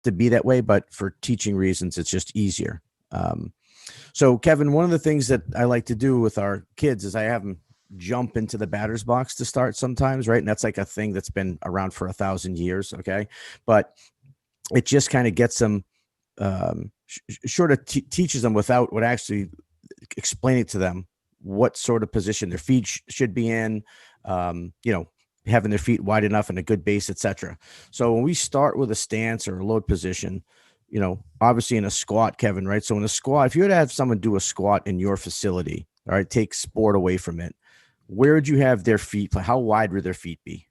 to be that way, but for teaching reasons, it's just easier. So Kevin, one of the things that I like to do with our kids is I have them jump into the batter's box to start sometimes, right? And that's like a thing that's been around for 1,000 years. Okay. But it just kind of gets them, sort of teaches them without what actually explaining to them what sort of position their feet should be in, having their feet wide enough and a good base, etc. So when we start with a stance or a load position, obviously in a squat, Kevin, right? So in a squat, if you were to have someone do a squat in your facility, all right, take sport away from it, where would you have their feet? How wide would their feet be?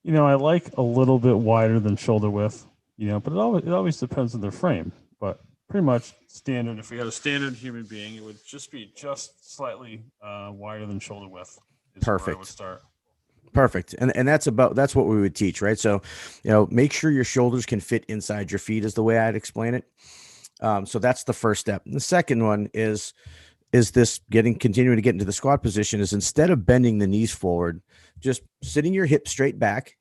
I like a little bit wider than shoulder width, but it always depends on their frame. But pretty much standard. If we had a standard human being, it would just be just slightly wider than shoulder width is where I would Perfect. start. Perfect. And that's what we would teach, right? So, make sure your shoulders can fit inside your feet is the way I'd explain it. So that's the first step. And the second one is this continuing to get into the squat position is instead of bending the knees forward, just sitting your hips back,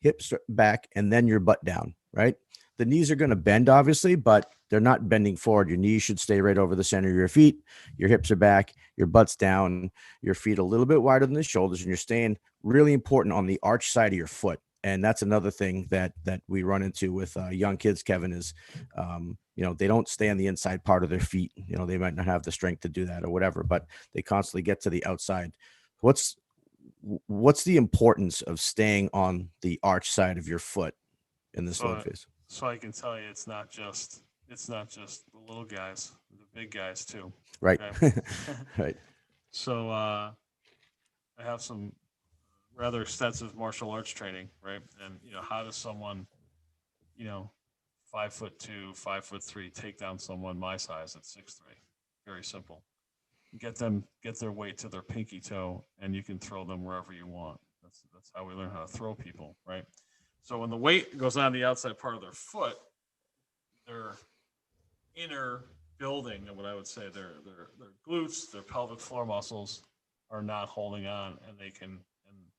and then your butt down, right? The knees are going to bend obviously, but they're not bending forward. Your knees should stay right over the center of your feet. Your hips are back, your butt's down, your feet a little bit wider than the shoulders, and you're staying really important on the arch side of your foot. And that's another thing that we run into with young kids, Kevin, is, they don't stay on the inside part of their feet. They might not have the strength to do that or whatever, but they constantly get to the outside. What's the importance of staying on the arch side of your foot in this load So, phase? so I can tell you, it's not just the little guys, the big guys too. Right. Okay. Right. So I have some rather extensive martial arts training, right? And how does someone, you know, 5'2", 5'3", take down someone my size at 6'3"? Very simple. Get their weight to their pinky toe, and you can throw them wherever you want. That's how we learn how to throw people, right? So when the weight goes on the outside part of their foot, their inner building, and what I would say their glutes, their pelvic floor muscles are not holding on, and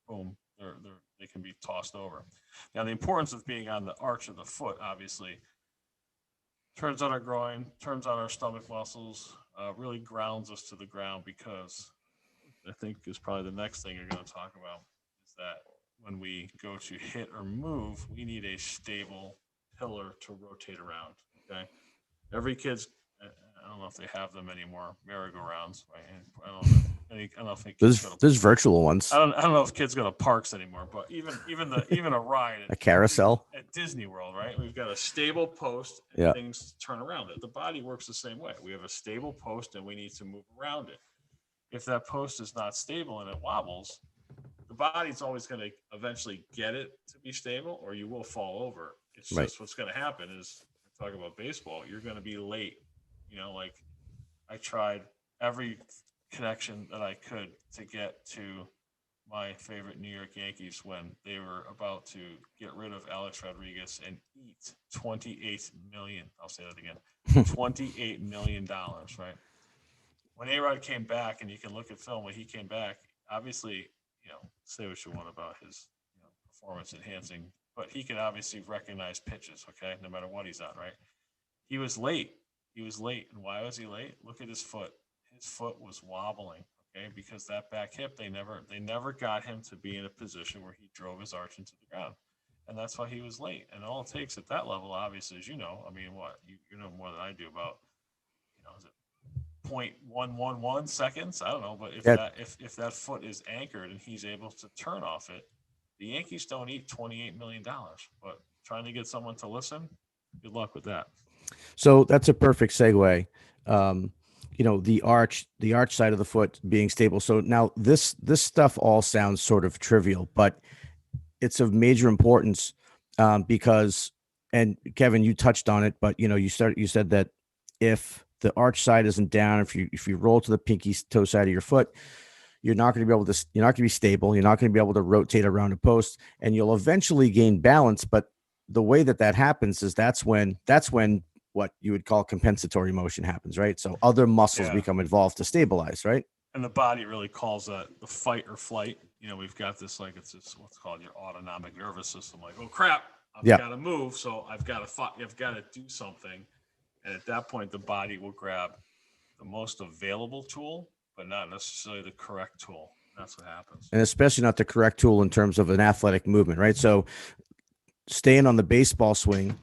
boom, they can be tossed over. Now the importance of being on the arch of the foot, obviously, turns on our groin, turns on our stomach muscles, really grounds us to the ground, because I think is probably the next thing you're going to talk about is that when we go to hit or move, we need a stable pillar to rotate around. Okay, every kid's. I don't know if they have them anymore. Merry-go-rounds. Right? I don't think kids go to. There's virtual ones. I don't know if kids go to parks anymore, but even a ride A carousel. at Disney World, right? We've got a stable post and Yeah. things turn around it. The body works the same way. We have a stable post and we need to move around it. If that post is not stable and it wobbles, the body's always going to eventually get it to be stable, or you will fall over. It's Right. just what's going to happen is, talk about baseball, you're going to be late. Like I tried every connection that I could to get to my favorite New York Yankees when they were about to get rid of Alex Rodriguez and eat 28 million. I'll say that again. $28 million, right? When A-Rod came back, and you can look at film when he came back, obviously, say what you want about his performance enhancing, but he can obviously recognize pitches, okay, no matter what he's on, right? He was late. And why was he late? Look at his foot. His foot was wobbling, okay, because that back hip, they never got him to be in a position where he drove his arch into the ground. And that's why he was late. And all it takes at that level, obviously, as you know, I mean, what you know more than I do about, is it 0.111 seconds? I don't know, but Yeah. if that foot is anchored and he's able to turn off it, the Yankees don't eat $28 million. But trying to get someone to listen, good luck with that. So that's a perfect segue. The arch side of the foot being stable. So now this stuff all sounds sort of trivial, but it's of major importance, because, and Kevin, you touched on it, but you said that if the arch side isn't down, if you roll to the pinky toe side of your foot, you're not going to be stable. You're not going to be able to rotate around a post, and you'll eventually gain balance. But the way that happens is that's when what you would call compensatory motion happens, right? So other muscles Yeah. become involved to stabilize, right? And the body really calls that the fight or flight. We've got this, like, it's what's called your autonomic nervous system. Like, oh crap, I've Yeah. got to move, so I've got to do something. And at that point, the body will grab the most available tool, but not necessarily the correct tool. That's what happens. And especially not the correct tool in terms of an athletic movement, right? So staying on the baseball swing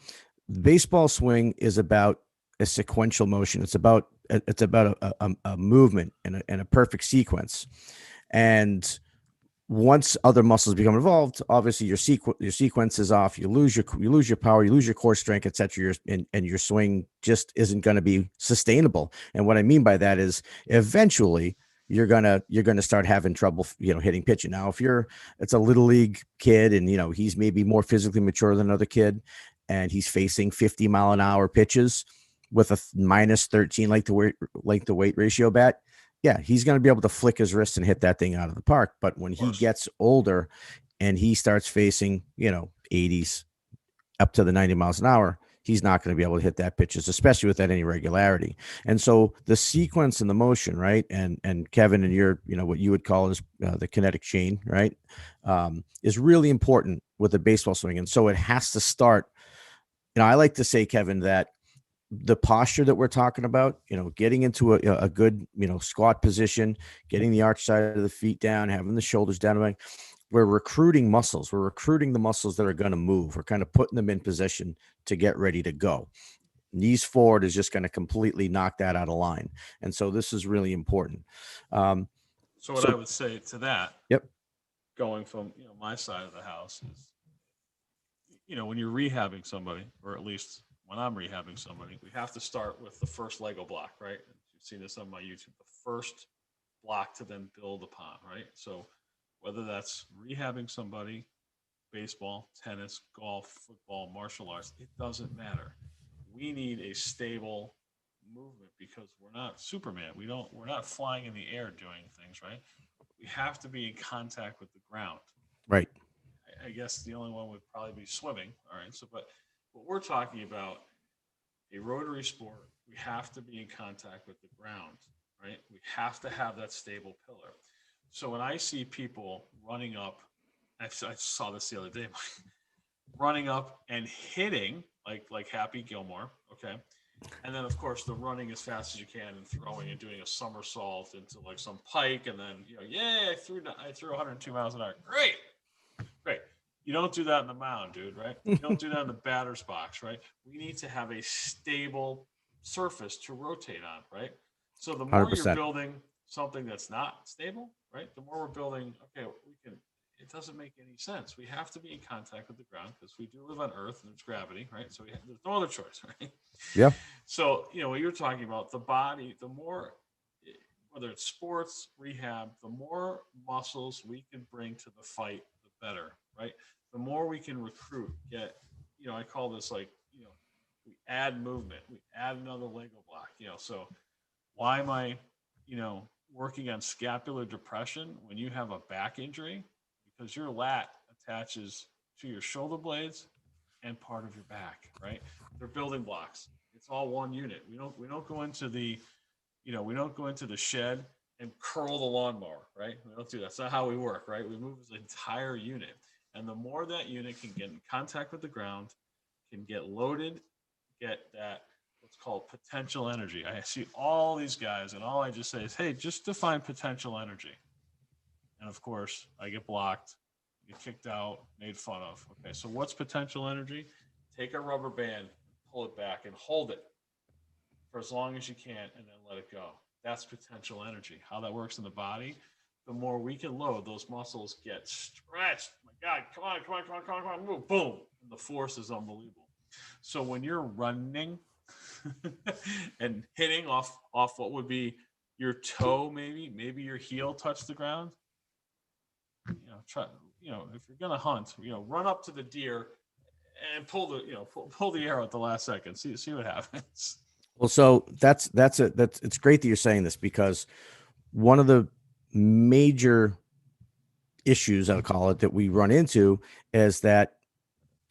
is about a sequential motion. It's about a movement and a perfect sequence. And once other muscles become involved, obviously your sequence is off. You lose your power, you lose your core strength, etc. And your swing just isn't going to be sustainable. And what I mean by that is eventually you're gonna start having trouble, hitting pitching. Now, if it's a little league kid and he's maybe more physically mature than another kid, and he's facing 50-mile-an-hour pitches with a minus 13 like the weight ratio bat, yeah, he's going to be able to flick his wrist and hit that thing out of the park. But when he gets older and he starts facing, 80s up to the 90 miles an hour, he's not going to be able to hit that pitches, especially without any regularity. And so the sequence and the motion, right? And Kevin, and your, what you would call is the kinetic chain, right? Is really important with the baseball swing. And so it has to start. I like to say, Kevin, that the posture that we're talking about, getting into a good, squat position, getting the arch side of the feet down, having the shoulders down. We're recruiting muscles. We're recruiting the muscles that are going to move. We're kind of putting them in position to get ready to go. Knees forward is just going to completely knock that out of line. And so this is really important. So what I would say to that, Yep. going from my side of the house is, when you're rehabbing somebody, or at least when I'm rehabbing somebody, we have to start with the first Lego block, right? You've seen this on my YouTube, the first block to then build upon, right? So whether that's rehabbing somebody, baseball, tennis, golf, football, martial arts, it doesn't matter. We need a stable movement because we're not Superman. We're not flying in the air doing things, right? We have to be in contact with the ground. Right. I guess the only one would probably be swimming. All right. So, but what we're talking about, a rotary sport, we have to be in contact with the ground, right? We have to have that stable pillar. So when I see people running up, I saw this the other day, running up and hitting like Happy Gilmore, okay, and then of course the running as fast as you can and throwing and doing a somersault into like some pike, and then I threw 102 miles an hour, great. You don't do that in the mound, dude, right? You don't do that in the batter's box, right? We need to have a stable surface to rotate on, right? So the more 100%. you're building something that's not stable, right? The more we're building, it doesn't make any sense. We have to be in contact with the ground because we do live on Earth and there's gravity, right? So there's no other choice, right? Yeah. So, what you're talking about, the body, the more, whether it's sports, rehab, the more muscles we can bring to the fight, the better, right? The more we can recruit, I call this we add movement, we add another Lego block, so why am I, working on scapular depression when you have a back injury? Because your lat attaches to your shoulder blades and part of your back, right? They're building blocks. It's all one unit. We don't go into the, we don't go into the shed and curl the lawnmower, right? We don't do that. That's not how we work, right? We move as an entire unit. And the more that unit can get in contact with the ground, can get loaded, get that what's called potential energy. I see all these guys, and all I just say is, hey, just define potential energy. And of course, I get blocked, get kicked out, made fun of. Okay, so what's potential energy? Take a rubber band, pull it back, and hold it for as long as you can, and then let it go. That's potential energy. How that works in the body, the more we can load, those muscles get stretched. My God, come on, move, boom. And the force is unbelievable. So when you're running and hitting off what would be your toe, maybe your heel touch the ground, try, if you're going to hunt, run up to the deer and pull the arrow at the last second. See what happens. Well, so it's great that you're saying this, because one of the major issues, I'll call it, that we run into is that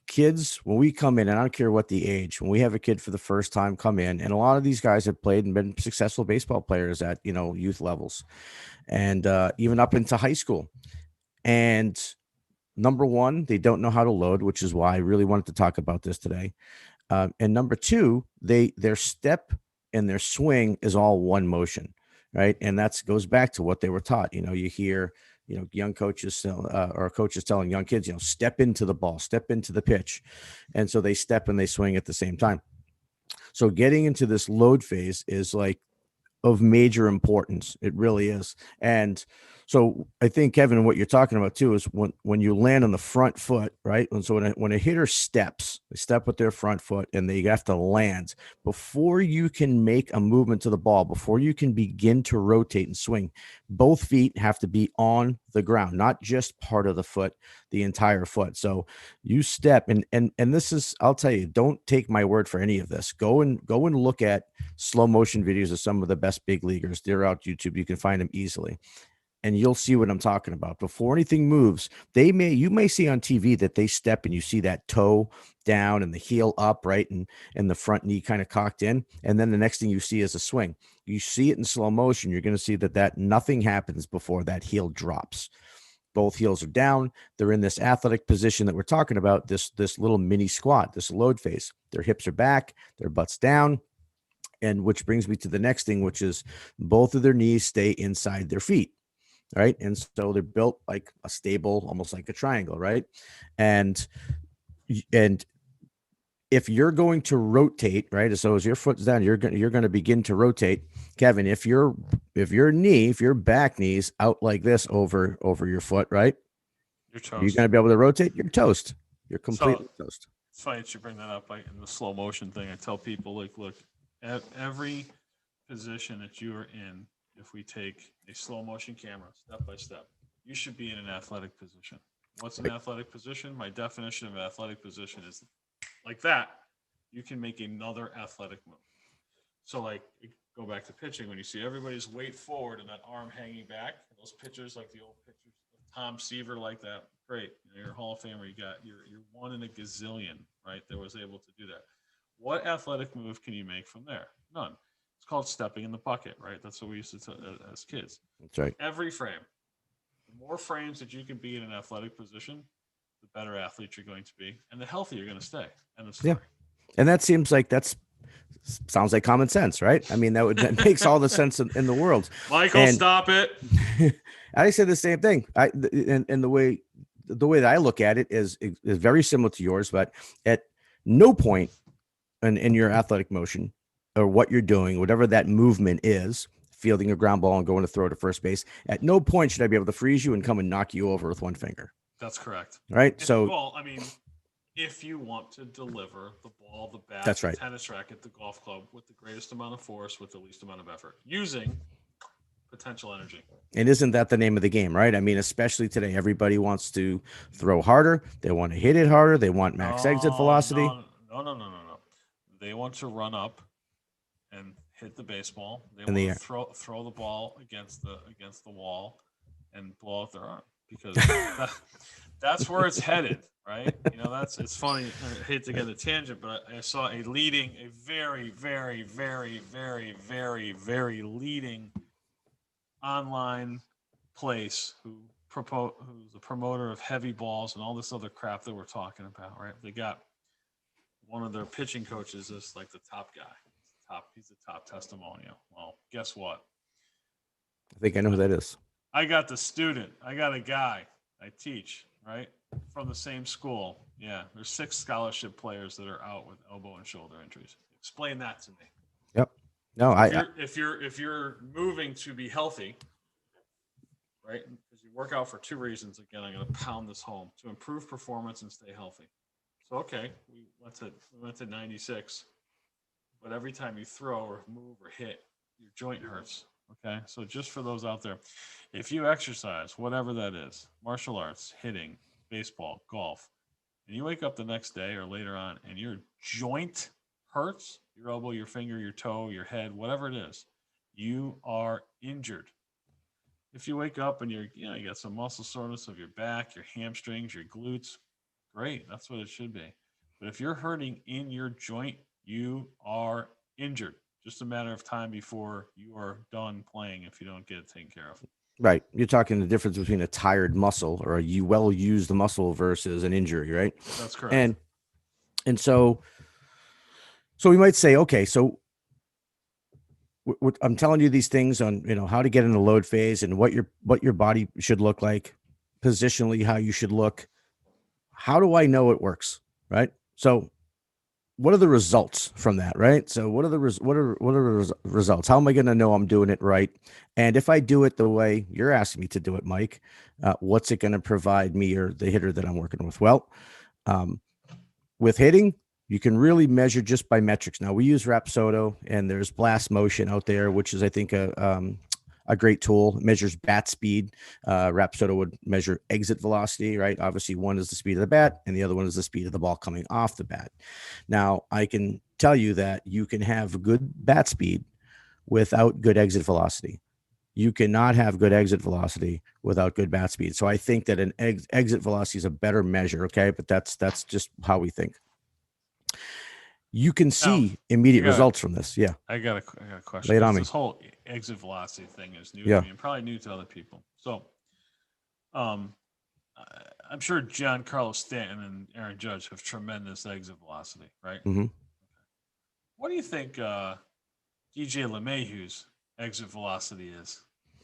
kids, when we come in, and I don't care what the age, when we have a kid for the first time come in, and a lot of these guys have played and been successful baseball players at, youth levels and even up into high school. And number one, they don't know how to load, which is why I really wanted to talk about this today. And number two, their step and their swing is all one motion, right? And that's goes back to what they were taught. You hear, young coaches or coaches telling young kids, step into the ball, step into the pitch, and so they step and they swing at the same time. So getting into this load phase is like of major importance. It really is. And so I think, Kevin, what you're talking about too is when you land on the front foot, right? And so when a hitter steps, they step with their front foot and they have to land before you can make a movement to the ball, before you can begin to rotate and swing, both feet have to be on the ground, not just part of the foot, the entire foot. So you step and this is, I'll tell you, don't take my word for any of this. Go and look at slow motion videos of some of the best big leaguers. They're out YouTube. You can find them easily. And you'll see what I'm talking about. Before anything moves, you may see on TV that they step and you see that toe down and the heel up, right? And the front knee kind of cocked in. And then the next thing you see is a swing. You see it in slow motion. You're going to see that nothing happens before that heel drops. Both heels are down. They're in this athletic position that we're talking about, this little mini squat, this load phase. Their hips are back, their butts down. And which brings me to the next thing, which is both of their knees stay inside their feet, right? And so they're built like a stable, almost like a triangle, right? And if you're going to rotate, right? So as your foot's down, you're going to begin to rotate, Kevin. If your back knee's out like this over your foot, right? You're You're toast. going to be able to rotate. You're toast. You're completely toast. It's funny that you bring that up. Like in the slow motion thing, I tell people, like, look, at every position that you are in, if we take a slow motion camera step by step, you should be in an athletic position. What's an athletic position? My definition of athletic position is like that. You can make another athletic move. So, like, go back to pitching, when you see everybody's weight forward and that arm hanging back, those pitchers, like the old pitchers, Tom Seaver, like that, great. You're a Hall of Famer. You're one in a gazillion, right? That was able to do that. What athletic move can you make from there? None. It's called stepping in the bucket, right? That's what we used to tell as kids. That's right. Every frame. The more frames that you can be in an athletic position, the better athlete you're going to be, and the healthier you're going to stay. End of story. Yeah. And that seems like sounds like common sense, right? I mean, that makes all the sense in the world. Michael, stop it. I say the same thing. And the way that I look at it is very similar to yours, but at no point in your athletic motion or what you're doing, whatever that movement is, fielding a ground ball and going to throw to first base, at no point should I be able to freeze you and come and knock you over with one finger. That's correct. Right. So, well, I mean, if you want to deliver the ball, the bat, that's right. the tennis racket, the golf club with the greatest amount of force, with the least amount of effort, using potential energy. And isn't that the name of the game, right? I mean, especially today, everybody wants to throw harder. They want to hit it harder. They want max exit velocity. No. They want to run up and hit the baseball. They want to throw the ball against the wall and blow out their arm, because that's where it's headed, right? It's funny. I hate to get a tangent, but I saw a very, very, very, very, very, very leading online place who's a promoter of heavy balls and all this other crap that we're talking about, right? They got one of their pitching coaches is like the top guy. He's the top testimonial. Well, guess what? I think I know who that is. I got the student. I got a guy I teach, right? From the same school. Yeah, there's 6 scholarship players that are out with elbow and shoulder injuries. Explain that to me. Yep. No, if you're moving to be healthy, right? Because you work out for 2 reasons. Again, I'm going to pound this home: to improve performance and stay healthy. So, okay, we went to 96, but every time you throw or move or hit, your joint hurts. Okay, so just for those out there, if you exercise, whatever that is, martial arts, hitting, baseball, golf, and you wake up the next day or later on and your joint hurts, your elbow, your finger, your toe, your head, whatever it is, you are injured. If you wake up and you got some muscle soreness of your back, your hamstrings, your glutes, great, that's what it should be. But if you're hurting in your joint, you are injured. Just a matter of time before you are done playing if you don't get it taken care of. Right. You're talking the difference between a tired muscle or a well used muscle versus an injury, right? That's correct. And so we might say, okay, so I'm telling you these things on, how to get in the load phase and what your body should look like, positionally, how you should look. How do I know it works? Right. So what are the results from that? Right. So what are the results? How am I going to know I'm doing it right? And if I do it the way you're asking me to do it, Mike, what's it going to provide me or the hitter that I'm working with? Well, with hitting, you can really measure just by metrics. Now we use Rapsodo, and there's Blast Motion out there, which is, I think, a great tool. It measures bat speed. Rapsodo would measure exit velocity, right? Obviously, one is the speed of the bat, and the other one is the speed of the ball coming off the bat. Now, I can tell you that you can have good bat speed without good exit velocity. You cannot have good exit velocity without good bat speed. So I think that an exit velocity is a better measure. Okay, but that's just how we think. You can see immediate results from this. Yeah. I got a question. Lay it on me. This whole exit velocity thing is new Yeah. to me and probably new to other people. So, I'm sure Giancarlo Stanton and Aaron Judge have tremendous exit velocity, right? Mm-hmm. What do you think DJ LeMahieu's exit velocity is?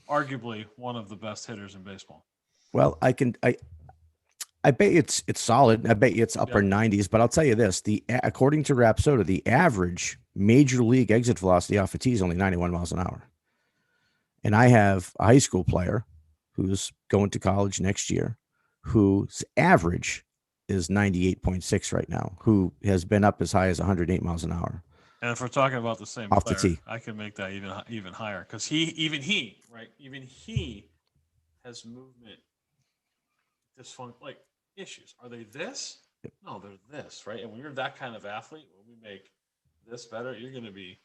Arguably one of the best hitters in baseball. Well, I bet it's solid. I bet you it's upper 90s, but I'll tell you this, according to Rapsodo, the average major league exit velocity off a tee is only 91 miles an hour. And I have a high school player who's going to college next year, whose average is 98.6 right now, who has been up as high as 108 miles an hour. And if we're talking about the same off player, the tee, I can make that even higher, because even he has movement dysfunction, like issues. Are they this? Yep. No, they're this, right? And when you're that kind of athlete, when we make this better, you're going to be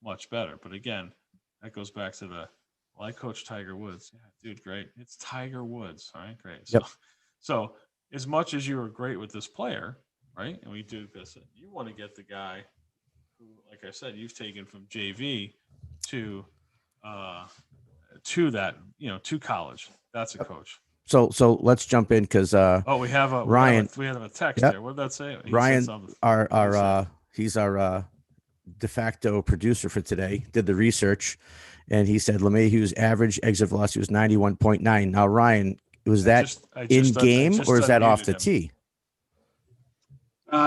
much better. But again, that goes back to I coach Tiger Woods. Yeah, dude, great. It's Tiger Woods. All right, great. So, Yep. so as much as you were great with this player, right? And we do this, you want to get the guy who, like I said, you've taken from JV to that, to college. That's a coach. So let's jump in, because we have a Ryan. We have a text Yep. there. What did that say? Ryan, he's our de facto producer for today, did the research, and he said LeMahieu's average exit velocity was 91.9. Now, Ryan, was that in game or is that off the tee?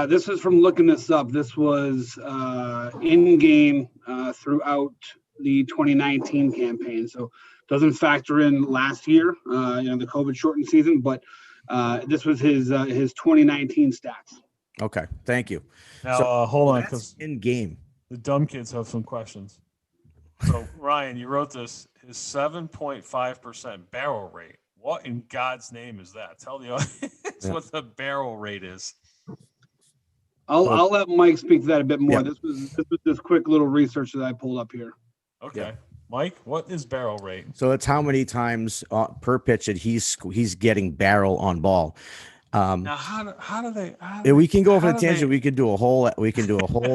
This is from looking this up. This was in game throughout the 2019 campaign. So doesn't factor in last year, the COVID shortened season, but this was his 2019 stats. Okay, thank you. Now, hold on, because in game, the dumb kids have some questions. So Ryan, you wrote this, his 7.5% barrel rate. What in God's name is that? Tell the audience what the barrel rate is. I'll let Mike speak to that a bit more. Yeah. This was this quick little research that I pulled up here. Okay. Yeah. Mike, what is barrel rate? So it's how many times per pitch that he's getting barrel on ball. Now, how do they? We can go over the tangent. We could do a whole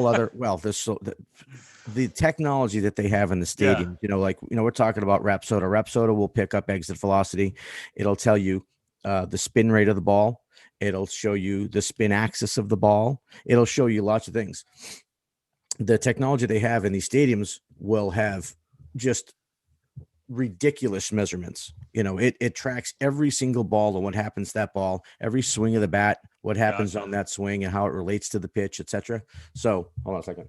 other. Well, the technology that they have in the stadium. We're talking about Rapsodo. Rapsodo will pick up exit velocity. It'll tell you the spin rate of the ball. It'll show you the spin axis of the ball. It'll show you lots of things. The technology they have in these stadiums will have just ridiculous measurements. It tracks every single ball and what happens to that ball, every swing of the bat, what happens on that swing and how it relates to the pitch, etc. So hold on a second.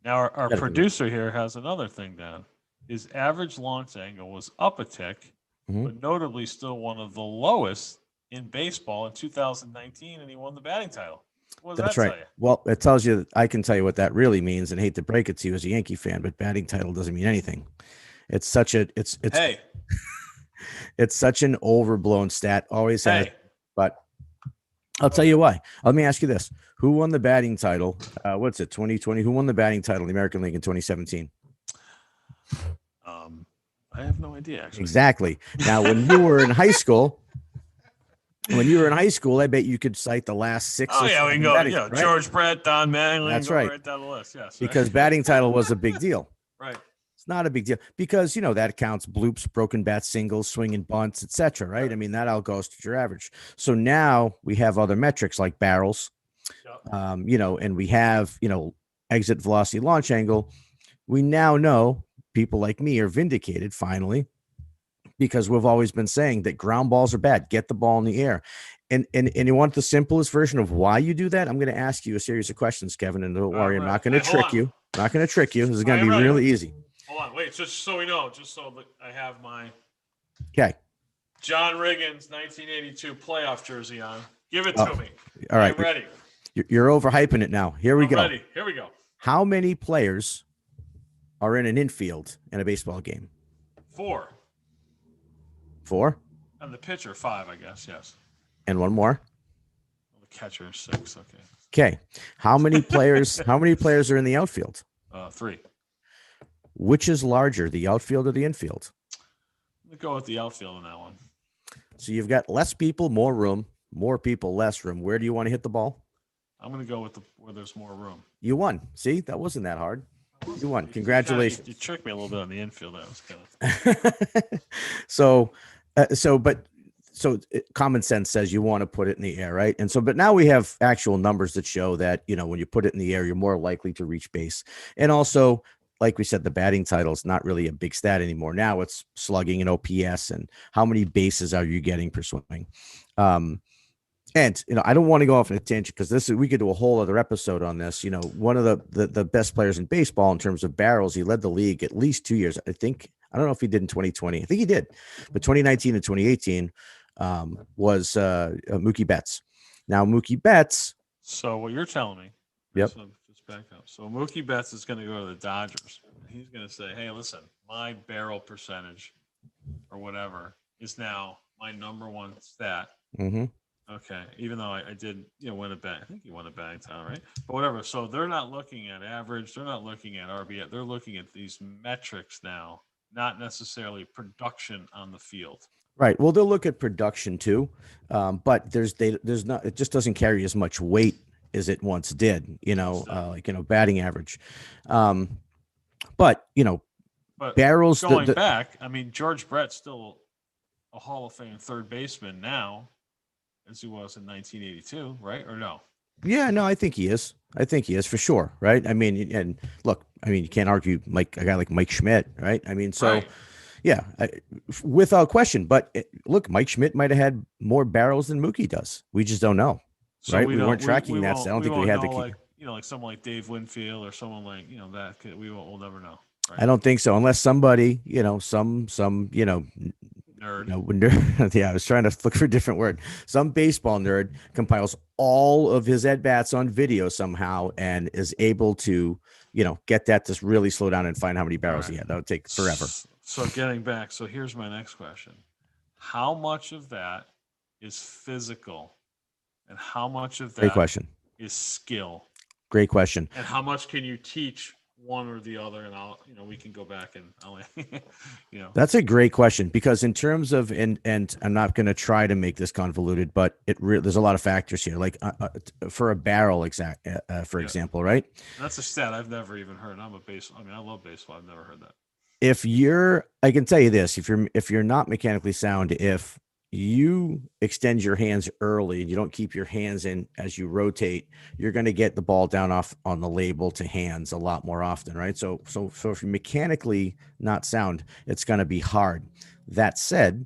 Now our producer here has another thing down. His average launch angle was up a tick, but notably still one of the lowest in baseball in 2019, and he won the batting title. What does that tell you? Well, it tells you, I can tell you what that really means, and hate to break it to you as a Yankee fan, but batting title doesn't mean anything. It's such a it's such an overblown stat. Always has, but I'll tell you why. Let me ask you this: who won the batting title? 2020? Who won the batting title in the American League in 2017? I have no idea. Actually, exactly. Now, when you were in high school. I bet you could cite the last six. Oh yeah, we can go. Right? George Brett, Don Mattingly. That's right. Right down the list. Yes. Because batting title was a big deal. Right. It's not a big deal because, that counts bloops, broken bats, singles, swinging bunts, etc. Right? I mean, that all goes to your average. So now we have other metrics like barrels, Yep. and we have, exit velocity, launch angle. We now know people like me are vindicated finally, because we've always been saying that ground balls are bad. Get the ball in the air. And you want the simplest version of why you do that? I'm going to ask you a series of questions, Kevin, and don't worry, I'm not going to trick you. I'm not going to trick you. This is going to be really easy. Hold on, wait, just so we know, just so that I have my Okay. John Riggins 1982 playoff jersey on. Give it to me. All right. I'm ready. You're overhyping it now. Here we go. Ready. Here we go. How many players are in an infield in a baseball game? 4. 4? And the pitcher, 5, I guess. Yes. And one more. The catcher, 6. Okay. Okay. How many players are in the outfield? 3. Which is larger, the outfield or the infield? I'm gonna go with the outfield in that one. So you've got less people, more room, more people, less room. Where do you want to hit the ball? I'm gonna go with where there's more room. You won. See, that wasn't that hard. You won. Congratulations. You tricked me a little bit on the infield. That was kind of. So common sense says you want to put it in the air, right? And so, but now we have actual numbers that show that, when you put it in the air, you're more likely to reach base. And also, like we said, the batting title is not really a big stat anymore. Now it's slugging and OPS and how many bases are you getting per swing. And, I don't want to go off on a tangent because we could do a whole other episode on this. One of the best players in baseball in terms of barrels, he led the league at least 2 years. I don't know if he did in 2020. I think he did. But 2019 and 2018 was Mookie Betts. Now, Mookie Betts. So what you're telling me. Yep. So just back up. So Mookie Betts is going to go to the Dodgers. He's going to say, hey, listen, my barrel percentage or whatever is now my number one stat. Mm-hmm. Okay, even though I did, win a bat. I think he won a batting title, right? But whatever. So they're not looking at average. They're not looking at RBI. They're looking at these metrics now, not necessarily production on the field. Right. Well, they'll look at production too, but there's not. It just doesn't carry as much weight as it once did. Batting average. But barrels. Going back, I mean, George Brett's still a Hall of Fame third baseman now, as he was in 1982, right? Or no? Yeah, no, I think he is. I think he is for sure, right? I mean, and look, you can't argue a guy like Mike Schmidt, right? I mean, so right. Yeah, without question. But look, Mike Schmidt might have had more barrels than Mookie does. We just don't know, so right? We weren't tracking that. So I don't think we had the key. Like someone like Dave Winfield or someone like that. We'll never know. Right? I don't think so, unless somebody, some nerd. Yeah, I was trying to look for a different word. Some baseball nerd compiles all of his at bats on video somehow and is able to, get that to really slow down and find how many barrels he had. That would take forever. So getting back, so here's my next question: how much of that is physical, and how much of that Great question. is skill? Great question. And how much can you teach one or the other? And we can go back and That's a great question, because in terms of, and I'm not going to try to make this convoluted, but there's a lot of factors here. Like for a barrel, example, right? That's a stat I've never even heard. I love baseball. I've never heard that. I can tell you this, if you're not mechanically sound, if you extend your hands early and you don't keep your hands in as you rotate, you're going to get the ball down off on the label to hands a lot more often, right? So if you're mechanically not sound, it's going to be hard. That said,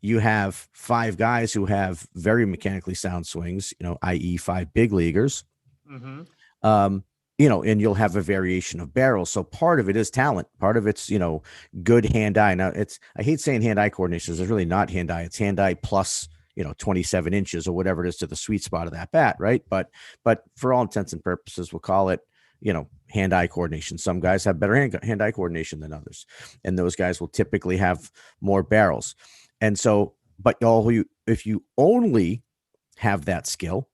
you have 5 guys who have very mechanically sound swings, i.e. 5 big leaguers. Mm-hmm. And you'll have a variation of barrels. So part of it is talent. Part of it's, good hand-eye. Now I hate saying hand-eye coordination. It's really not hand-eye. It's hand-eye plus, 27 inches or whatever it is to the sweet spot of that bat. Right. But for all intents and purposes, we'll call it, hand-eye coordination. Some guys have better hand-eye coordination than others. And those guys will typically have more barrels. And so, but if you only have that skill,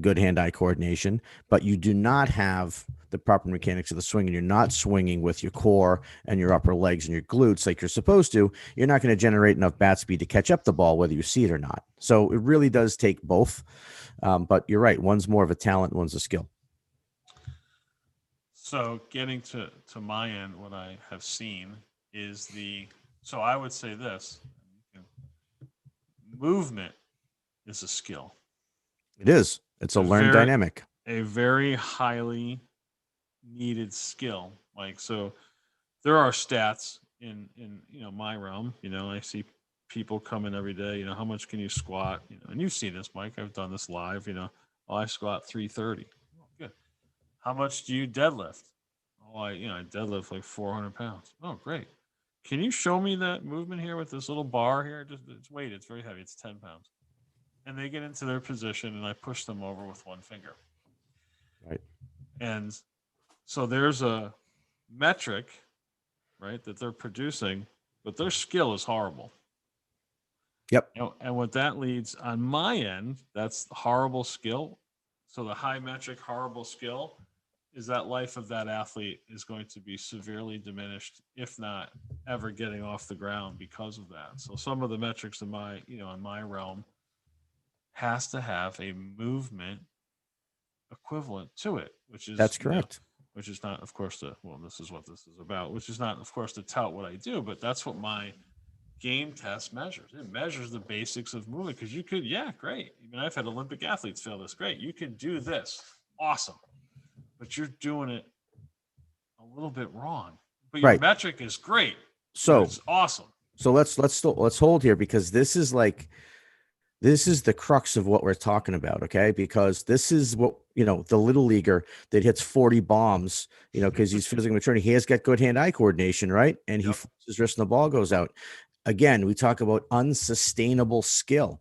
good hand-eye coordination, but you do not have the proper mechanics of the swing and you're not swinging with your core and your upper legs and your glutes like you're supposed to, you're not going to generate enough bat speed to catch up the ball, whether you see it or not. So it really does take both. But you're right. One's more of a talent, one's a skill. So getting to my end, what I have seen is so I would say this: movement is a skill, It is. It's a a learned very dynamic. a very highly needed skill. Like, so there are stats in my realm. I see people come in every day. How much can you squat? And you've seen this, Mike. I've done this live. Oh, I squat 330. Oh, good. How much do you deadlift? Oh, I deadlift like 400 pounds. Oh, great. Can you show me that movement here with this little bar here? Just it's weight. It's very heavy. It's 10 pounds. And they get into their position, and I push them over with one finger. Right. And so there's a metric, right, that they're producing, but their skill is horrible. Yep. And what that leads on my end, that's horrible skill. So the high metric horrible skill is that life of that athlete is going to be severely diminished, if not ever getting off the ground because of that. So some of the metrics in my realm has to have a movement equivalent to it, which is That's correct. Which is not, of course, this is what this is about, which is not, of course, to tout what I do, but that's what my game test measures. It measures the basics of movement, because you could, yeah, great. I've had Olympic athletes fail this. Great. You can do this. Awesome. But you're doing it a little bit wrong. But your metric is great. So it's awesome. So let's hold here, because this is the crux of what we're talking about. Okay. Because this is what, the little leaguer that hits 40 bombs, because he's physically mature, he has got good hand-eye coordination. Right. And he flips his wrist and the ball goes out. Again, we talk about unsustainable skill.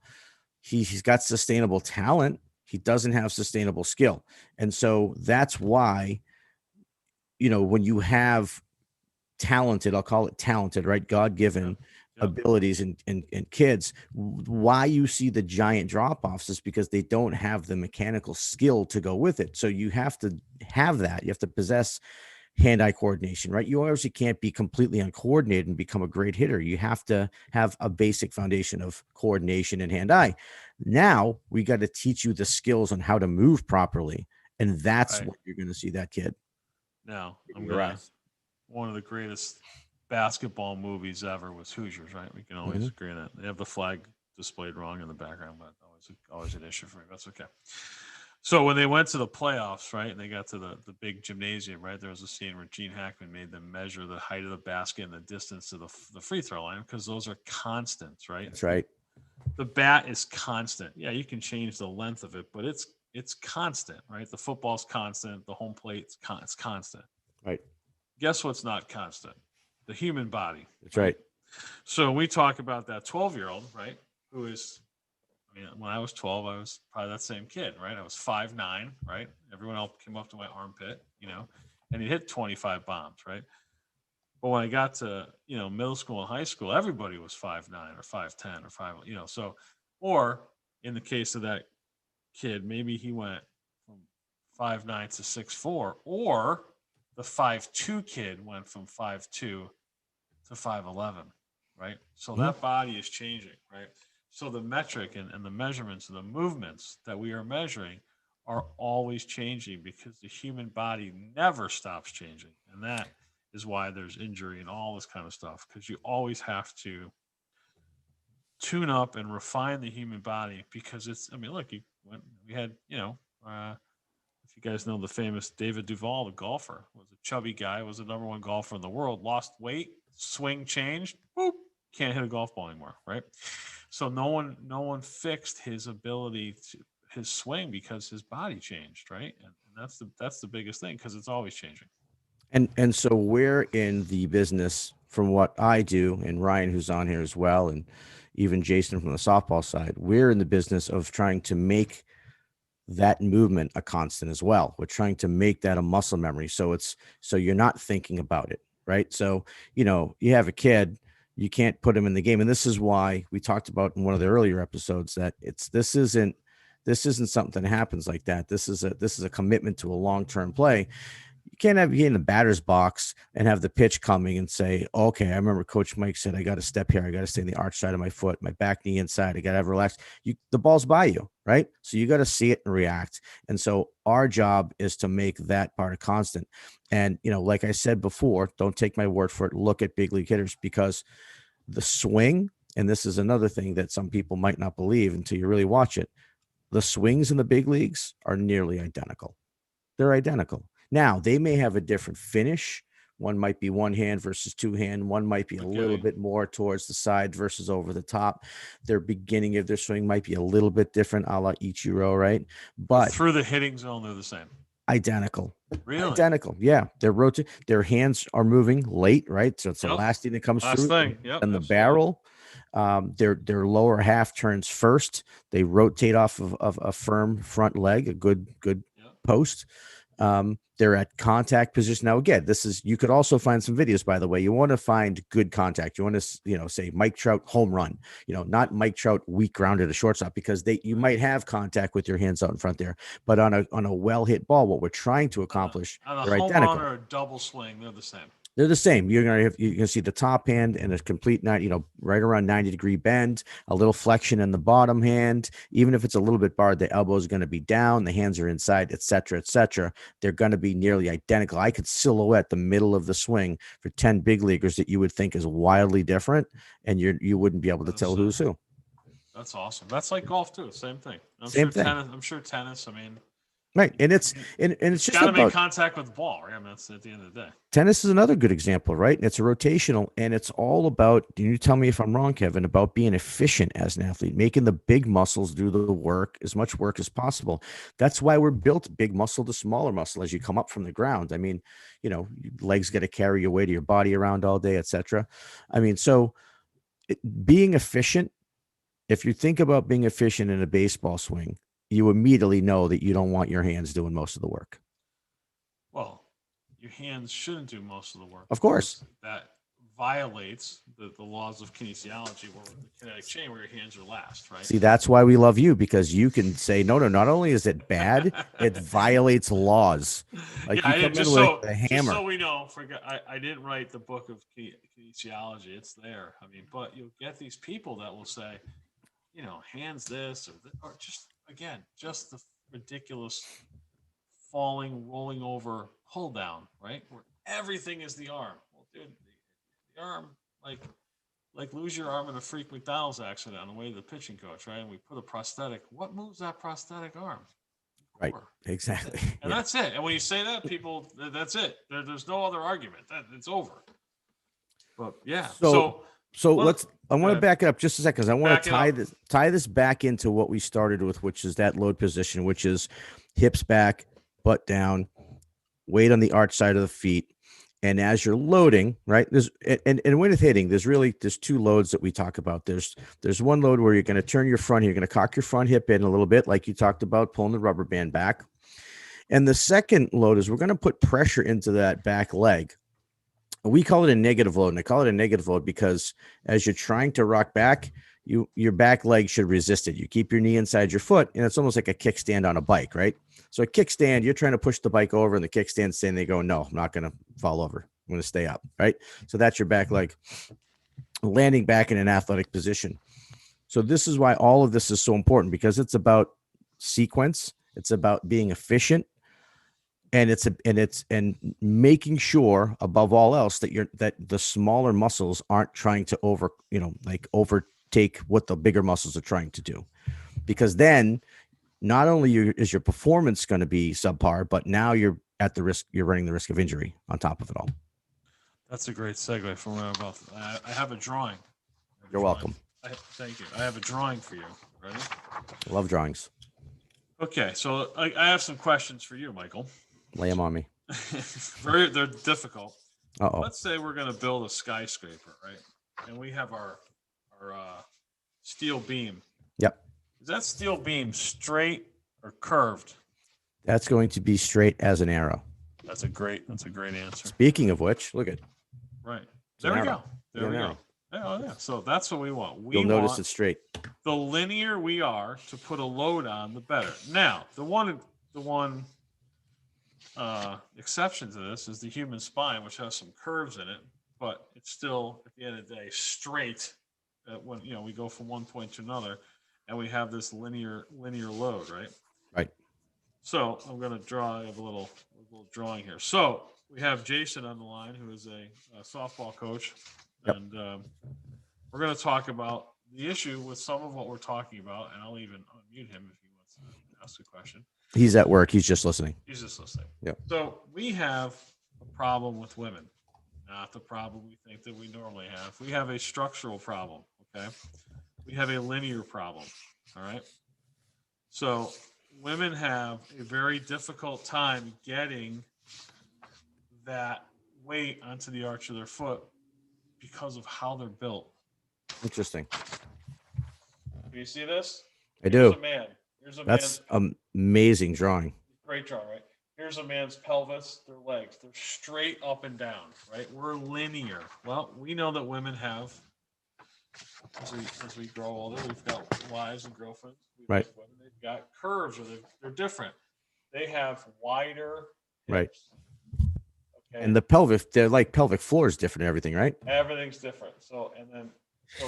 He's got sustainable talent. He doesn't have sustainable skill. And so that's why, when you have talented, I'll call it talented, right? God-given abilities in kids, why you see the giant drop-offs is because they don't have the mechanical skill to go with it. So you have to have that. You have to possess hand-eye coordination, right? You obviously can't be completely uncoordinated and become a great hitter. You have to have a basic foundation of coordination and hand-eye. Now we got to teach you the skills on how to move properly. And that's what you're going to see that kid. Now, one of the greatest basketball movies ever was Hoosiers, right? We can always agree on that. They have the flag displayed wrong in the background, but always an issue for me. That's okay. So when they went to the playoffs, right, and they got to the big gymnasium, right, there was a scene where Gene Hackman made them measure the height of the basket and the distance to the free throw line, because those are constants, right? That's right. The bat is constant. Yeah, you can change the length of it, but it's constant, right? The football's constant. The home plate's it's constant. Right. Guess what's not constant? The human body. That's right. So we talk about that 12-year-old, right, who is, when I was 12, I was probably that same kid, right? I was 5'9", right? Everyone else came up to my armpit, and he hit 25 bombs, right? But when I got to, middle school and high school, everybody was 5'9" or 5'10" or 5, so, or in the case of that kid, maybe he went from 5'9" to 6'4", or the 5'2" kid went from 5'2" to 5'11", right? So that body is changing, right? So the metric and the measurements and the movements that we are measuring are always changing, because the human body never stops changing. And that is why there's injury and all this kind of stuff, because you always have to tune up and refine the human body, because it's, look, we had, if you guys know the famous David Duval, the golfer, was a chubby guy, was the number one golfer in the world, lost weight, swing changed, boop, can't hit a golf ball anymore, right? So no one fixed his ability to his swing, because his body changed, right? And that's the biggest thing, because it's always changing. And so we're in the business, from what I do, and Ryan, who's on here as well, and even Jason from the softball side, we're in the business of trying to make that movement a constant as well. We're trying to make that a muscle memory. So you're not thinking about it, right? So, you have a kid, you can't put him in the game. And this is why we talked about in one of the earlier episodes that this isn't something that happens like that. This is a commitment to a long-term play. can't have you in the batter's box and have the pitch coming and say, okay, I remember Coach Mike said, I got to step here. I got to stay in the arch side of my foot, my back knee inside. I got to have relaxed. The ball's by you, right? So you got to see it and react. And so our job is to make that part a constant. And, like I said before, don't take my word for it. Look at big league hitters, because the swing, and this is another thing that some people might not believe until you really watch it, the swings in the big leagues are nearly identical. They're identical. Now, they may have a different finish. One might be one hand versus two hand. One might be a little bit more towards the side versus over the top. Their beginning of their swing might be a little bit different, a la Ichiro, right? But through the hitting zone, they're the same. Identical. Really? Identical. Yeah. Their hands are moving late, right? So it's the last thing that comes through. Thing. Yep, and the barrel. Their lower half turns first. They rotate off of a firm front leg, a good post. They're at contact position. Now, again, you could also find some videos, by the way. You want to find good contact. You want to, say Mike Trout home run, not Mike Trout weak grounded to shortstop, because you might have contact with your hands out in front there, but on a well hit ball, what we're trying to accomplish, on a they're home identical. run or a double swing, they're the same. They're the same. You can see the top hand and a complete right around 90-degree bend, a little flexion in the bottom hand. Even if it's a little bit barred, the elbow is going to be down, the hands are inside, et cetera, et cetera. They're going to be nearly identical. I could silhouette the middle of the swing for 10 big leaguers that you would think is wildly different, and you wouldn't be able to tell who's who. That's awesome. That's like golf too. Same thing. Same thing. I'm sure tennis. I mean. Right, and it's just got to make contact with the ball, right? I mean, that's at the end of the day. Tennis is another good example, right? And it's a rotational, and it's all about. You tell me if I'm wrong, Kevin, about being efficient as an athlete, making the big muscles do the work, as much work as possible. That's why we're built big muscle to smaller muscle as you come up from the ground. I mean, legs got to carry your weight of your body around all day, etc. I mean, so being efficient. If you think about being efficient in a baseball swing, you immediately know that you don't want your hands doing most of the work. Well, your hands shouldn't do most of the work. Of course. That violates the laws of kinesiology, where the kinetic chain, where your hands are last, right? See, that's why we love you, because you can say, no, not only is it bad, it violates laws. Like you come in with a hammer. Just so we know, I didn't write the book of kinesiology. It's there. I mean, but you'll get these people that will say, hands this or just, again, just the ridiculous falling, rolling over, pull down, right? Where everything is the arm. Well, dude, the arm, like lose your arm in a freak McDonald's accident on the way to the pitching coach, right? And we put a prosthetic. What moves that prosthetic arm? Right, exactly. And that's it. And when you say that, people, that's it. There's no other argument. It's over. But yeah, So I want to back it up just a second, because I want to tie this back into what we started with, which is that load position, which is hips back, butt down, weight on the arch side of the feet. And as you're loading, right, and with hitting, there's two loads that we talk about. There's one load where you're going to turn your front, you're going to cock your front hip in a little bit, like you talked about, pulling the rubber band back. And the second load is we're going to put pressure into that back leg. We call it a negative load, and I call it a negative load because as you're trying to rock back, your back leg should resist it. You keep your knee inside your foot, and it's almost like a kickstand on a bike, right? So a kickstand, you're trying to push the bike over, and the kickstand's saying, they go, no, I'm not going to fall over. I'm going to stay up, right? So that's your back leg landing back in an athletic position. So this is why all of this is so important, because it's about sequence. It's about being efficient. And it's making sure above all else that the smaller muscles aren't trying to overtake what the bigger muscles are trying to do, because then not only is your performance going to be subpar, but now you're running the risk of injury on top of it all. That's a great segue from where I'm about. I have a drawing. You're welcome. Thank you. I have a drawing for you. Ready? I love drawings. Okay, so I have some questions for you, Michael. Lay them on me. They're difficult. Uh-oh. Let's say we're going to build a skyscraper, right? And we have our steel beam. Yep. Is that steel beam straight or curved? That's going to be straight as an arrow. That's a great answer. Speaking of which, look at. Right. There we go. There we go. Yeah. So that's what we want. You'll notice it's straight. The linear we are to put a load on, the better. Now, the one exception to this is the human spine, which has some curves in it, but it's still at the end of the day straight. When we go from one point to another, and we have this linear load, right? Right. So I'm going to draw. I have a little drawing here. So we have Jason on the line, who is a softball coach, Yep. and we're going to talk about the issue with some of what we're talking about, and I'll even unmute him if he wants to ask a question. He's at work. He's just listening. He's just listening. Yep. So we have a problem with women, not the problem we think that we normally have. We have a structural problem. Okay. We have a linear problem. All right. So women have a very difficult time getting that weight onto the arch of their foot because of how they're built. Interesting. Do you see this? I Here's do. a man. Here's a That's man's amazing drawing. great drawing, right? Here's a man's pelvis, their legs. They're straight up and down, right? We're linear. Well, we know that women have, as we grow older, we've got wives and girlfriends. Right. Women, they've got curves, or they're different. They have wider Right. hips. Okay. And the pelvic floor is different and everything, right? Everything's different. So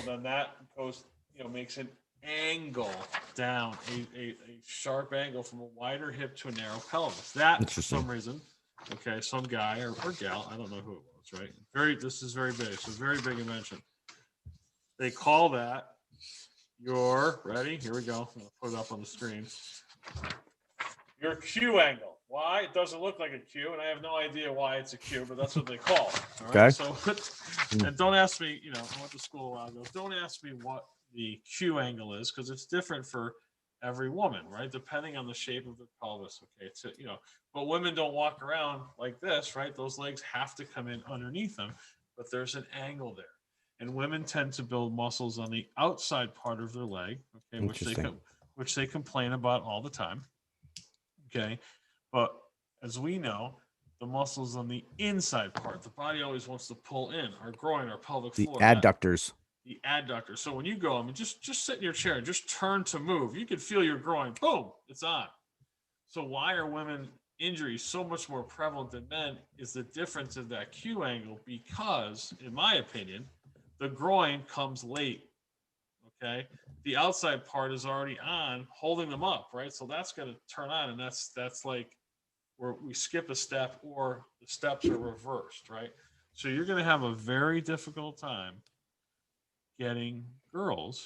then that goes, makes an angle down, a sharp angle from a wider hip to a narrow pelvis. That for Interesting. some reason, okay, some guy or gal, I don't know who it was, right? This is very big. So very big invention. They call that ready? Here we go. I'm gonna put it up on the screen. Your Q angle. Why? It doesn't look like a Q, and I have no idea why it's a Q, but that's what they call it. All right? Okay. So, and don't ask me, I went to school a while ago. Don't ask me what the Q angle is, because it's different for every woman, right? Depending on the shape of the pelvis. Okay. So, but women don't walk around like this, right? Those legs have to come in underneath them, but there's an angle there. And women tend to build muscles on the outside part of their leg, okay, which they complain about all the time. Okay. But as we know, the muscles on the inside part, the body always wants to pull in, our groin, our pelvic The floor. adductors. The adductor. So when you go, just sit in your chair and just turn to move. You can feel your groin. Boom, it's on. So why are women injuries so much more prevalent than men is the difference in that Q angle, because, in my opinion, the groin comes late. Okay. The outside part is already on, holding them up, right? So that's going to turn on, and that's like where we skip a step, or the steps are reversed, right? So you're going to have a very difficult time getting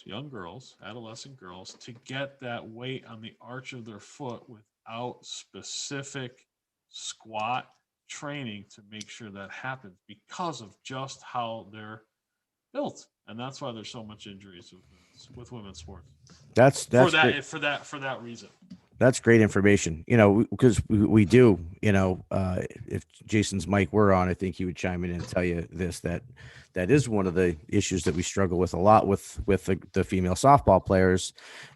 young girls, adolescent girls, to get that weight on the arch of their foot without specific squat training to make sure that happens, because of just how they're built. And that's why there's so much injuries with women's sports. That's for great. that reason. That's great information, because we do, if Jason's mic were on, I think he would chime in and tell you this, that is one of the issues that we struggle with a lot with the female softball players,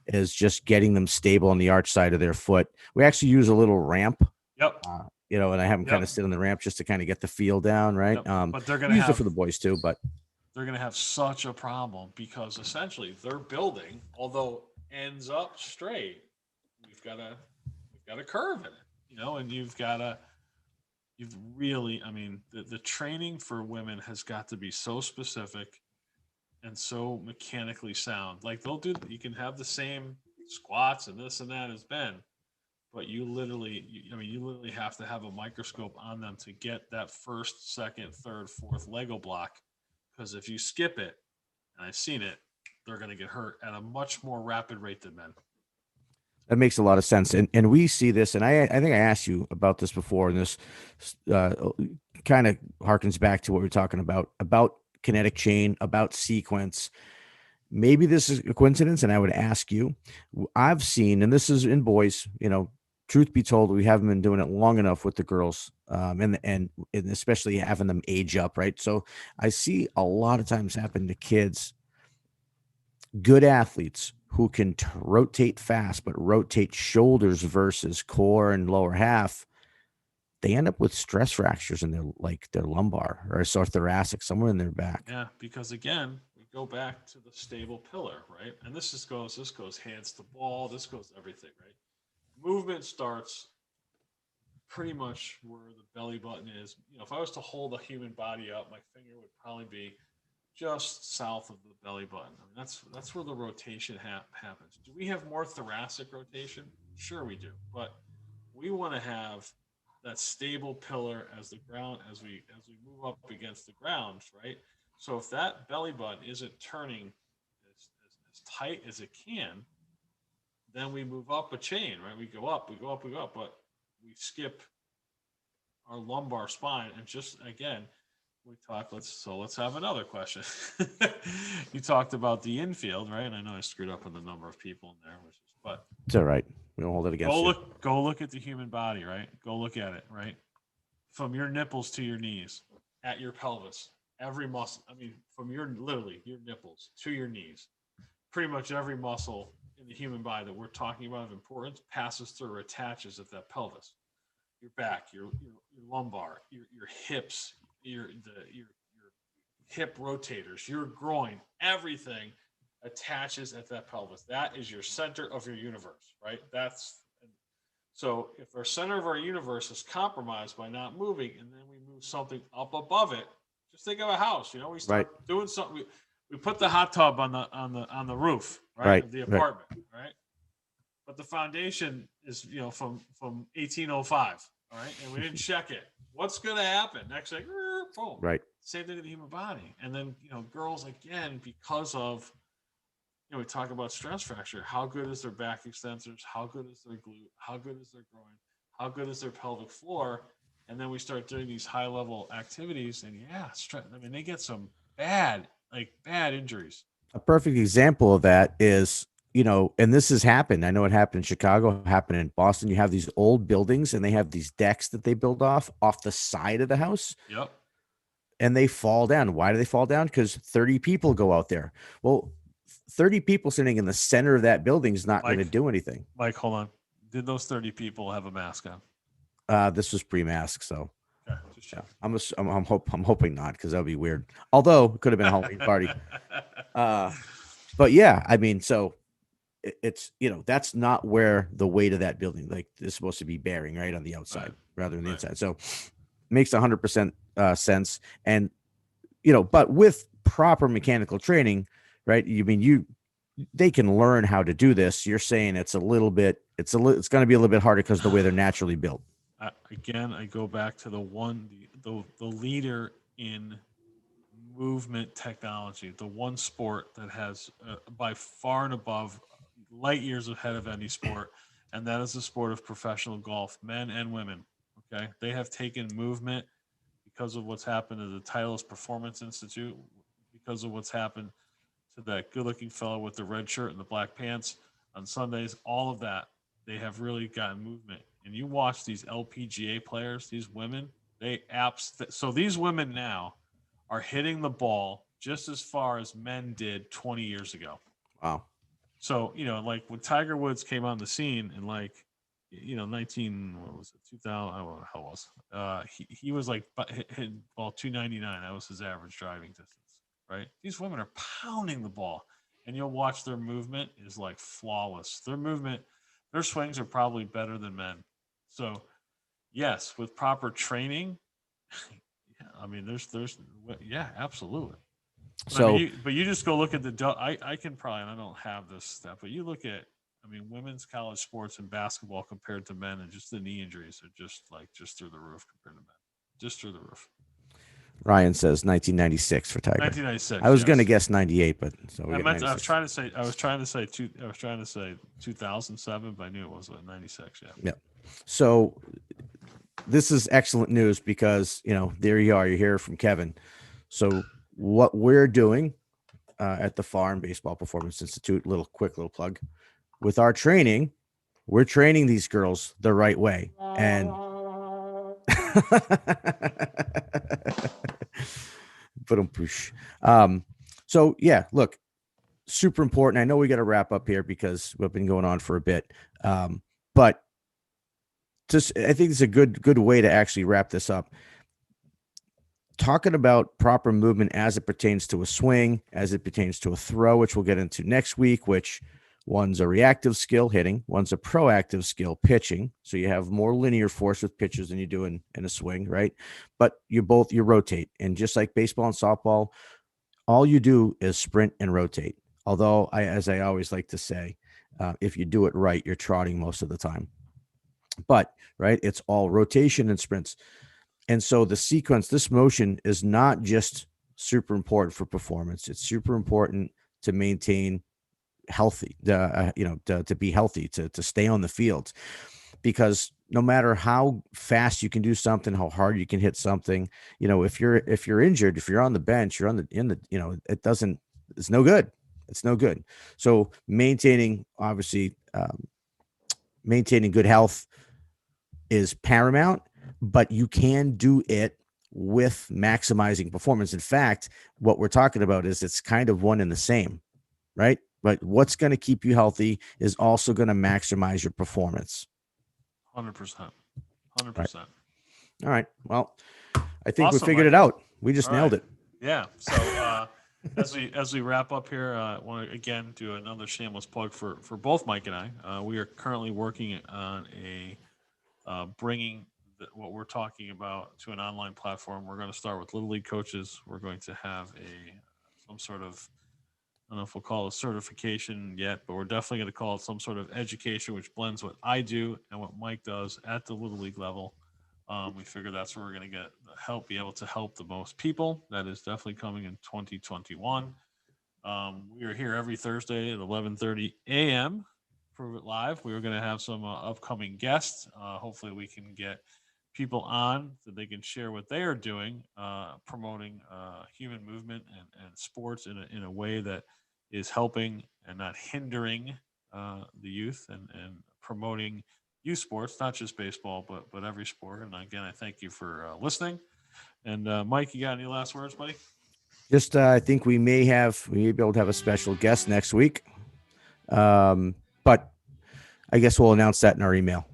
is just getting them stable on the arch side of their foot. We actually use a little ramp. Yep. And I have them kind of sit on the ramp just to kind of get the feel down, right? Yep. But they're going to use it for the boys too, but they're going to have such a problem, because essentially their building, although ends up straight, we've got a curve in it, and you've really, the training for women has got to be so specific and so mechanically sound. Like you can have the same squats and this and that as men, but you literally have to have a microscope on them to get that first, second, third, fourth Lego block. Because if you skip it, and I've seen it, they're going to get hurt at a much more rapid rate than men. that makes a lot of sense. And we see this, and I think I asked you about this before, and this kind of harkens back to what we were talking about kinetic chain, about sequence. Maybe this is a coincidence, and I would ask you, I've seen, and this is in boys, truth be told, we haven't been doing it long enough with the girls, and especially having them age up, right? So I see a lot of times happen to kids, good athletes who can rotate fast, but rotate shoulders versus core and lower half. They end up with stress fractures in their lumbar or thoracic, somewhere in their back. Yeah, because again, we go back to the stable pillar, right? And this goes hands to ball. This goes everything, right? Movement starts pretty much where the belly button is. You know, if I was to hold a human body up, my finger would probably be just south of the belly button. I mean, that's where the rotation happens. Do we have more thoracic rotation? Sure, we do, but we want to have that stable pillar as the ground as we move up against the ground, right? So if that belly button isn't turning as tight as it can, then we move up a chain, right? We go up, we go up, we go up, but we skip our lumbar spine. And just again, let's have another question. You talked about the infield, right? And I know I screwed up on the number of people in there, but It's all right. We don't hold it against you. go look at the human body, right? Go look at it, right? From your nipples to your knees, at your pelvis, every muscle. I mean, from your nipples to your knees, pretty much every muscle in the human body that we're talking about of importance passes through or attaches at that pelvis. Your back, your lumbar, your hips, your hip rotators, your groin, everything attaches at that pelvis. That is your center of your universe, right? So if our center of our universe is compromised by not moving, and then we move something up above it, just think of a house. You know, we start doing something. We put the hot tub on the roof, right, of the apartment, right? But the foundation is, you know, from 1805, all right, and we didn't check it. What's going to happen? Next thing, boom. Right. Same thing with the human body. And then, you know, girls, again, because of, you know, we talk about stress fracture. How good is their back extensors? How good is their glute? How good is their groin? How good is their pelvic floor? And then we start doing these high level activities, and I mean, they get some bad injuries. A perfect example of that is, you know, and this has happened. I know it happened in Chicago, happened in Boston. You have these old buildings and they have these decks that they build off the side of the house. Yep. And they fall down. Why do they fall down? Because 30 people go out there. Well, 30 people sitting in the center of that building is not going to do anything. Mike, hold on. Did those 30 people have a mask on? This was pre-mask, so okay, just yeah, I'm hoping not, because that would be weird. Although it could have been a Halloween party. But yeah, I mean, so it's, you know, that's not where the weight of that building, like, is supposed to be bearing, right, on the outside rather than the inside. So makes 100% sense. And, you know, but with proper mechanical training, right, they can learn how to do this. You're saying it's going to be a little bit harder because of the way they're naturally built. Again, I go back to the leader in movement technology, the one sport that has by far and above, light years ahead of any sport, and that is the sport of professional golf, men and women. Okay, they have taken movement because of what's happened to the Titleist Performance Institute, because of what's happened to that good-looking fellow with the red shirt and the black pants on Sundays. All of that, they have really gotten movement. And you watch these LPGA players, these women, so these women now are hitting the ball just as far as men did 20 years ago. Wow. So, you know, like when Tiger Woods came on the scene in, like, you know, 2000, I don't know how it was. He was like hitting ball 299. That was his average driving distance, right? These women are pounding the ball, and you'll watch their movement is like flawless. Their swings are probably better than men. So, yes, with proper training, I mean, there's absolutely. So, but you just go look at I can probably, and I don't have this stuff, but you look at, I mean, women's college sports and basketball compared to men, and just the knee injuries are just through the roof compared to men, just through the roof. Ryan says 1996 for Tiger. 1996. I was going to guess 98, but so I was trying to say 2007, but I knew it was 96. Yeah. Yeah. So this is excellent news, because, you know, there you are. You hear from Kevin. So what we're doing at the Farm Baseball Performance Institute, quick little plug, with our training, we're training these girls the right way. And so yeah, look, super important. I know we got to wrap up here because we've been going on for a bit. But I think it's a good way to actually wrap this up. Talking about proper movement as it pertains to a swing, as it pertains to a throw, which we'll get into next week, which One's a reactive skill, hitting. One's a proactive skill, pitching. So you have more linear force with pitches than you do in a swing, right? But you rotate. And just like baseball and softball, all you do is sprint and rotate. Although, as I always like to say, if you do it right, you're trotting most of the time. But, right, it's all rotation and sprints. And so the sequence, this motion is not just super important for performance. It's super important to maintain healthy, to be healthy, to stay on the field, because no matter how fast you can do something, how hard you can hit something, if you're injured, if you're on the bench, you're it's no good. It's no good. So maintaining good health is paramount, but you can do it with maximizing performance. In fact, what we're talking about is it's kind of one and the same, right? But what's going to keep you healthy is also going to maximize your performance. 100%. 100%. Right. All right. Well, I think Awesome, we figured Mike. it out. We just All nailed right. it. Yeah. So as we wrap up here, I want to again do another shameless plug for both Mike and I. We are currently working on bringing what we're talking about to an online platform. We're going to start with Little League coaches. We're going to have some sort of, I don't know if we'll call it certification yet, but we're definitely going to call it some sort of education, which blends what I do and what Mike does at the Little League level. We figure that's where we're going to be able to help the most people. That is definitely coming in 2021. We are here every Thursday at 11:30 a.m. Prove It Live. We are going to have some upcoming guests. Hopefully we can get people on so they can share what they are doing, promoting human movement and sports in a way that is helping and not hindering the youth and promoting youth sports, not just baseball, but every sport. And again, I thank you for listening. And Mike, you got any last words, buddy? Just, I think we may be able to have a special guest next week. But I guess we'll announce that in our email.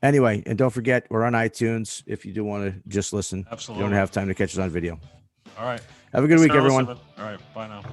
Anyway, and don't forget, we're on iTunes if you do want to just listen. Absolutely. You don't have time to catch us on video. All right. Have a good week, Sarah everyone. Listen. All right. Bye now.